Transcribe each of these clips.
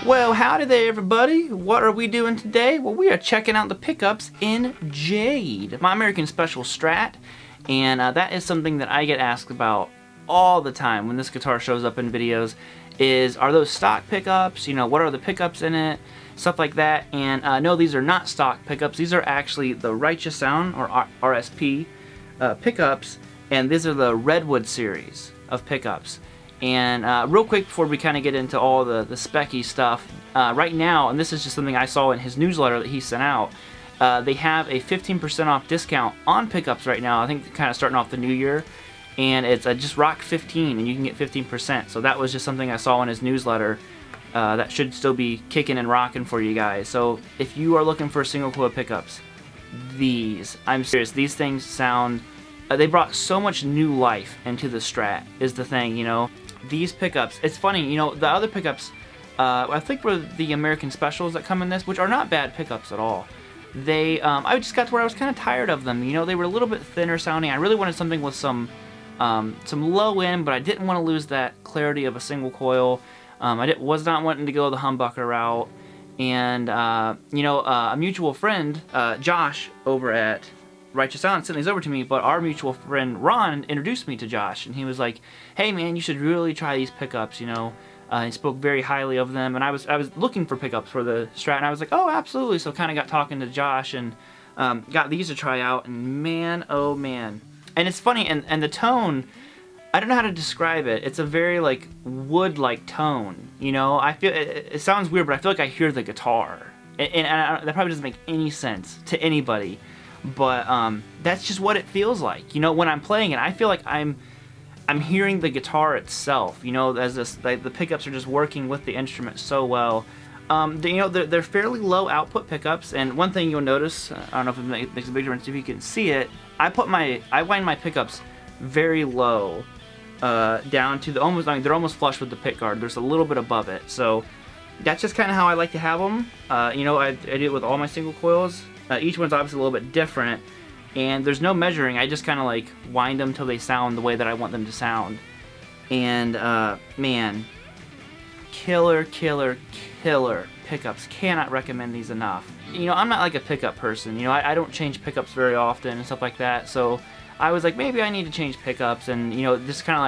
Well, howdy there, everybody. What are we doing today? Well, we are checking out the pickups in Jade, my American Special Strat, and that is something that I get asked about all the time when this guitar shows up in videos. Are those stock pickups? You know, what are the pickups in it? Stuff like that. And no, these are not stock pickups. These are actually the Righteous Sound or RSP pickups, and these are the Redwood series of pickups. And real quick before we kind of get into all the specky stuff, right now, and this is just something I saw in his newsletter that he sent out, they have a 15% off discount on pickups right now. I think kind of starting off the new year, and it's just rock 15 and you can get 15%. So that was just something I saw in his newsletter that should still be kicking and rocking for you guys. So if you are looking for single coil pickups, I'm serious, these things sound, they brought so much new life into the Strat is the thing, you know. These pickups, it's funny, you know, the other pickups, I think were the American Specials that come in this, which are not bad pickups at all. I just got to where I was kind of tired of them, you know. They were a little bit thinner sounding. I really wanted something with some low end, but I didn't want to lose that clarity of a single coil. Was not wanting to go the humbucker route. And, you know, a mutual friend, Josh, over at Righteous Sound, sent these over to me, but our mutual friend Ron introduced me to Josh, and he was like, hey man, you should really try these pickups, you know. He spoke very highly of them, and I was looking for pickups for the Strat, and I was like, oh, absolutely. So kind of got talking to Josh, and got these to try out, and man, oh man. And it's funny, and the tone, I don't know how to describe it. It's a very, like, wood-like tone, you know. I feel, it sounds weird, but I feel like I hear the guitar, and that probably doesn't make any sense to anybody. But that's just what it feels like, you know. When I'm playing it, I feel like I'm hearing the guitar itself, you know, as this, like, the pickups are just working with the instrument so well. You know, they're fairly low output pickups, and one thing you'll notice, I don't know if it makes a big difference if you can see it, I wind my pickups very low, down to almost, I mean, they're almost flush with the pick guard. There's a little bit above it, so that's just kind of how I like to have them. You know, I do it with all my single coils. Each one's obviously a little bit different, and there's no measuring. I just kind of like wind them till they sound the way that I want them to sound. And man, killer pickups. Cannot recommend these enough. You know, I'm not like a pickup person. You know, I don't change pickups very often and stuff like that. So I was like, maybe I need to change pickups, and you know, just kind of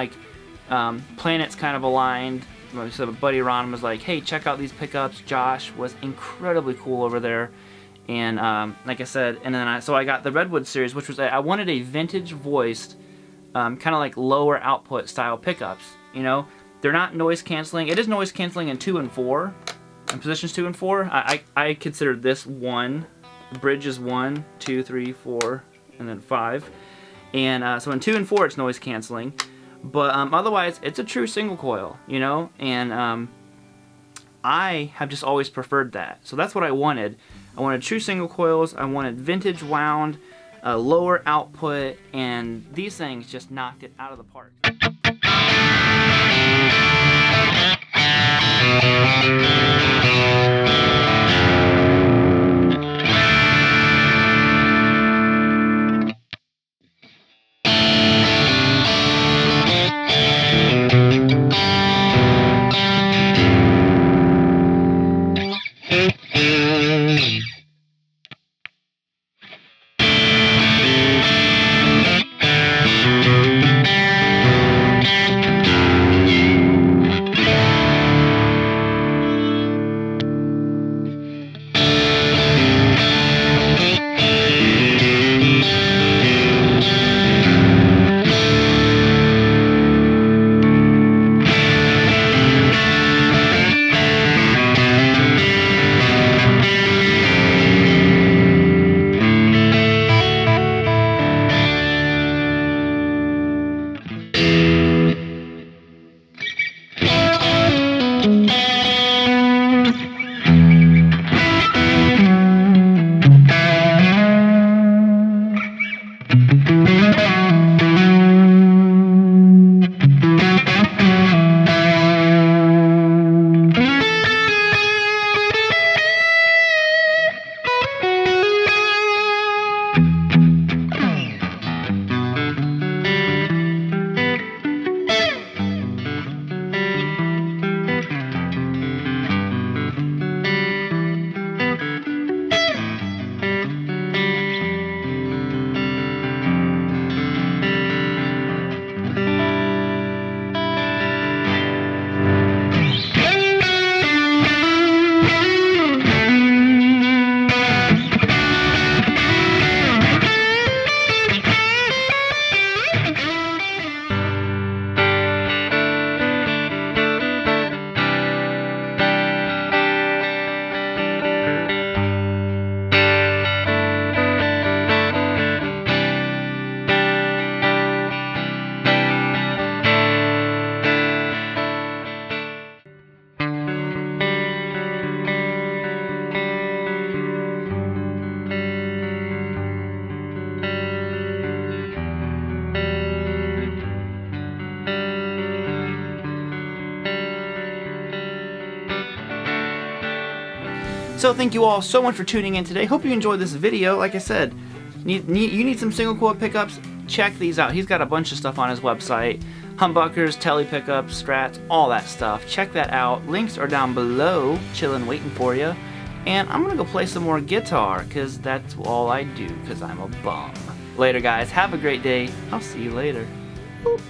like planets kind of aligned. So buddy Ron was like, hey, check out these pickups. Josh was incredibly cool over there. And like I said, and then so I got the Redwood series, which was, I wanted a vintage voiced, kind of like lower output style pickups. You know, they're not noise canceling. It is noise canceling in 2 and 4, in positions 2 and 4. I consider this 1. The bridge is 1, 2, 3, 4, and then 5. And so in 2 and 4, it's noise canceling. But otherwise, it's a true single coil. You know, and I have just always preferred that. So that's what I wanted. I wanted true single coils, I wanted vintage wound, lower output, and these things just knocked it out of the park. So thank you all so much for tuning in today. Hope you enjoyed this video. Like I said, you need some single coil pickups, check these out. He's got a bunch of stuff on his website. Humbuckers, tele pickups, strats, all that stuff. Check that out. Links are down below, chilling, waiting for you. And I'm gonna go play some more guitar, because that's all I do, because I'm a bum. Later, guys. Have a great day. I'll see you later. Boop.